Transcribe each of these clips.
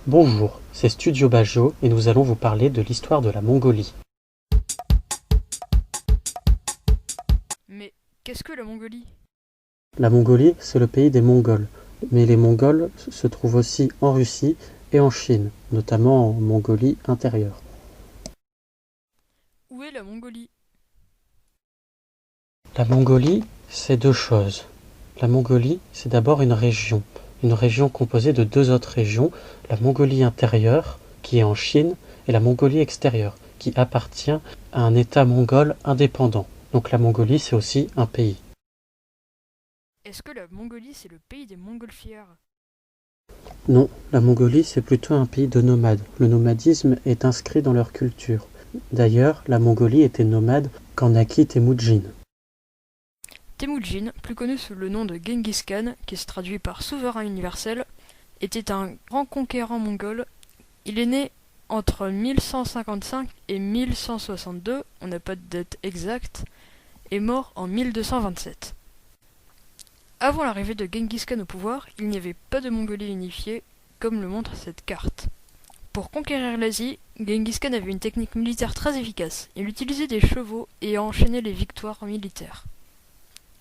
Bonjour, c'est Studio Bajo et nous allons vous parler de l'histoire de la Mongolie. Mais qu'est-ce que la Mongolie? La Mongolie, c'est le pays des Mongols, mais les Mongols se trouvent aussi en Russie et en Chine, notamment en Mongolie intérieure. Où est la Mongolie? La Mongolie, c'est deux choses. La Mongolie, c'est d'abord une région composée de deux autres régions, la Mongolie intérieure, qui est en Chine, et la Mongolie extérieure, qui appartient à un État mongol indépendant. Donc la Mongolie, c'est aussi un pays. Est-ce que la Mongolie c'est le pays des montgolfières? Non, la Mongolie, c'est plutôt un pays de nomades. Le nomadisme est inscrit dans leur culture. D'ailleurs, la Mongolie était nomade quand naquit Temujin. Temujin, plus connu sous le nom de Genghis Khan, qui se traduit par souverain universel, était un grand conquérant mongol. Il est né entre 1155 et 1162, on n'a pas de date exacte, et mort en 1227. Avant l'arrivée de Genghis Khan au pouvoir, il n'y avait pas de Mongolie unifiée, comme le montre cette carte. Pour conquérir l'Asie, Genghis Khan avait une technique militaire très efficace. Il utilisait des chevaux et enchaînait les victoires militaires.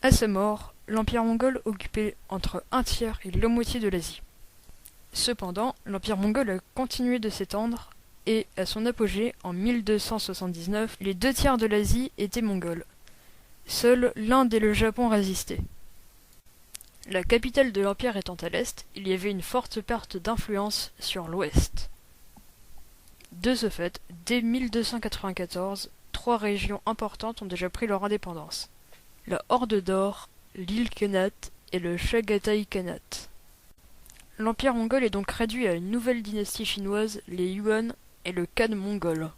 À sa mort, l'Empire mongol occupait entre un tiers et la moitié de l'Asie. Cependant, l'Empire mongol a continué de s'étendre et, à son apogée, en 1279, les deux tiers de l'Asie étaient mongols. Seuls l'Inde et le Japon résistaient. La capitale de l'Empire étant à l'est, il y avait une forte perte d'influence sur l'ouest. De ce fait, dès 1294, trois régions importantes ont déjà pris leur indépendance. La Horde d'Or, l'île Khanat et le Chagatai Khanat. L'Empire mongol est donc réduit à une nouvelle dynastie chinoise, les Yuan et le Khan mongol.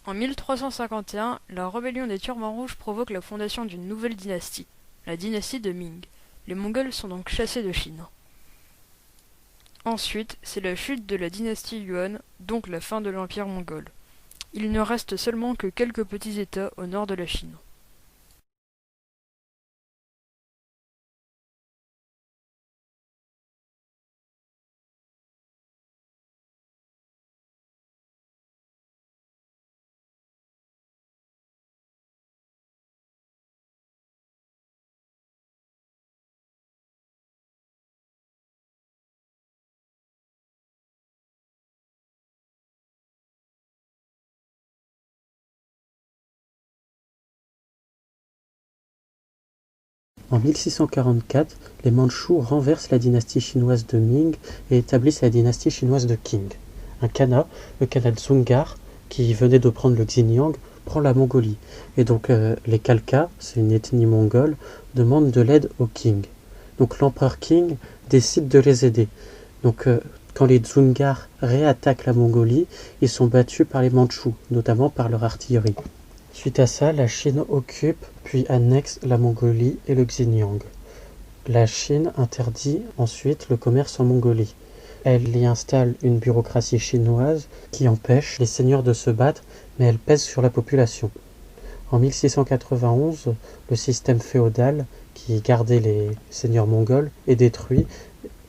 En 1351, la rébellion des Turbans Rouges provoque la fondation d'une nouvelle dynastie, la dynastie de Ming. Les Mongols sont donc chassés de Chine. Ensuite, c'est la chute de la dynastie Yuan, donc la fin de l'Empire mongol. Il ne reste seulement que quelques petits États au nord de la Chine. En 1644, les Mandchous renversent la dynastie chinoise de Ming et établissent la dynastie chinoise de Qing. Un Khanat, le Khanat Dzungar, qui venait de prendre le Xinjiang, prend la Mongolie. Et donc les Khalkha, c'est une ethnie mongole, demandent de l'aide au Qing. Donc l'empereur Qing décide de les aider. Donc quand les Dzungars réattaquent la Mongolie, ils sont battus par les Mandchous, notamment par leur artillerie. Suite à ça, la Chine occupe puis annexe la Mongolie et le Xinjiang. La Chine interdit ensuite le commerce en Mongolie. Elle y installe une bureaucratie chinoise qui empêche les seigneurs de se battre, mais elle pèse sur la population. En 1691, le système féodal qui gardait les seigneurs mongols est détruit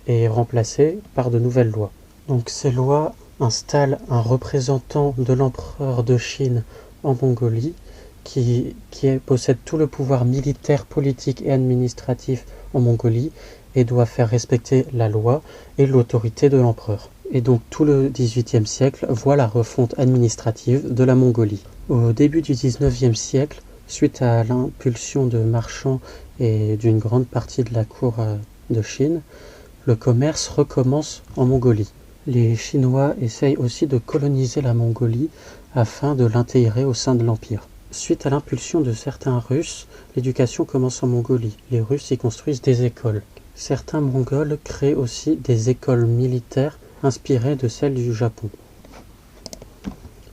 et remplacé par de nouvelles lois. Donc ces lois installent un représentant de l'empereur de Chine en Mongolie qui possède tout le pouvoir militaire, politique et administratif en Mongolie et doit faire respecter la loi et l'autorité de l'empereur. Et donc tout le XVIIIe siècle voit la refonte administrative de la Mongolie. Au début du XIXe siècle, suite à l'impulsion de marchands et d'une grande partie de la cour de Chine, le commerce recommence en Mongolie. Les Chinois essayent aussi de coloniser la Mongolie afin de l'intégrer au sein de l'Empire. Suite à l'impulsion de certains Russes, l'éducation commence en Mongolie. Les Russes y construisent des écoles. Certains Mongols créent aussi des écoles militaires inspirées de celles du Japon.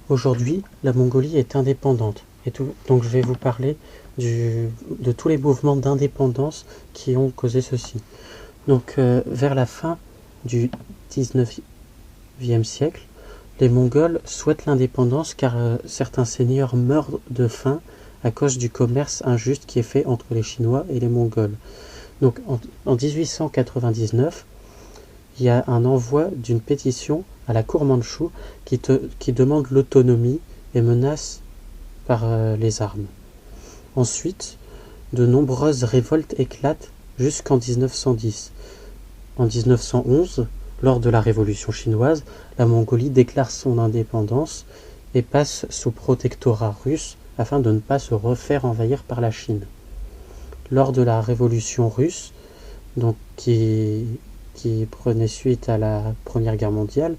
Aujourd'hui, la Mongolie est indépendante. Donc je vais vous parler de tous les mouvements d'indépendance qui ont causé ceci. Donc vers la fin du XIXe siècle, les Mongols souhaitent l'indépendance car certains seigneurs meurent de faim à cause du commerce injuste qui est fait entre les Chinois et les Mongols. Donc en 1899, il y a un envoi d'une pétition à la cour mandchoue qui demande l'autonomie et menace par les armes. Ensuite, de nombreuses révoltes éclatent jusqu'en 1910. En 1911, lors de la Révolution chinoise, la Mongolie déclare son indépendance et passe sous protectorat russe afin de ne pas se refaire envahir par la Chine. Lors de la Révolution russe, donc qui prenait suite à la Première Guerre mondiale,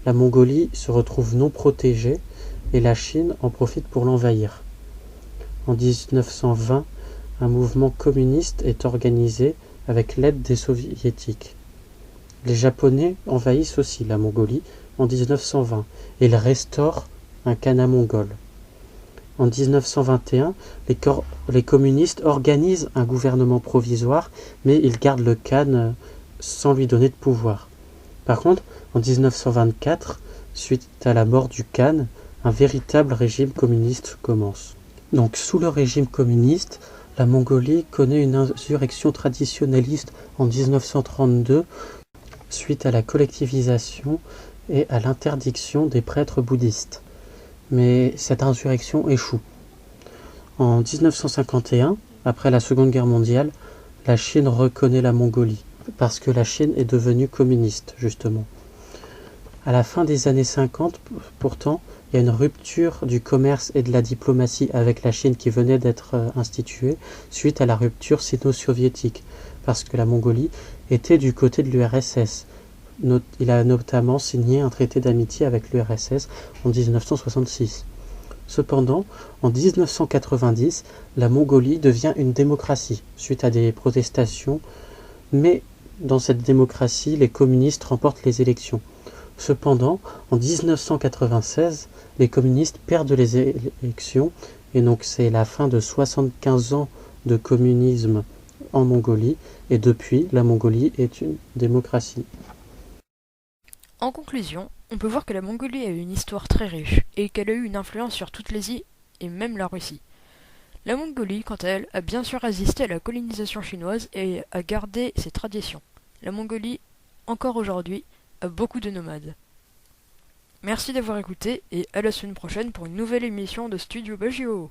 la Mongolie se retrouve non protégée et la Chine en profite pour l'envahir. En 1920, un mouvement communiste est organisé avec l'aide des soviétiques. Les Japonais envahissent aussi la Mongolie en 1920 et ils restaurent un khanat mongol. En 1921, les communistes organisent un gouvernement provisoire, mais ils gardent le Khan sans lui donner de pouvoir. Par contre, en 1924, suite à la mort du Khan, un véritable régime communiste commence. Donc, sous le régime communiste, la Mongolie connaît une insurrection traditionnaliste en 1932 suite à la collectivisation et à l'interdiction des prêtres bouddhistes. Mais cette insurrection échoue. En 1951, après la Seconde Guerre mondiale, la Chine reconnaît la Mongolie, parce que la Chine est devenue communiste, justement. À la fin des années 50, pourtant, il y a une rupture du commerce et de la diplomatie avec la Chine qui venait d'être instituée suite à la rupture sino-soviétique, parce que la Mongolie était du côté de l'URSS. Il a notamment signé un traité d'amitié avec l'URSS en 1966. Cependant, en 1990, la Mongolie devient une démocratie suite à des protestations, mais dans cette démocratie, les communistes remportent les élections. Cependant, en 1996, les communistes perdent les élections et donc c'est la fin de 75 ans de communisme en Mongolie et depuis, la Mongolie est une démocratie. En conclusion, on peut voir que la Mongolie a une histoire très riche et qu'elle a eu une influence sur toute l'Asie et même la Russie. La Mongolie, quant à elle, a bien sûr résisté à la colonisation chinoise et a gardé ses traditions. La Mongolie, encore aujourd'hui, a beaucoup de nomades. Merci d'avoir écouté et à la semaine prochaine pour une nouvelle émission de Studio Bagio.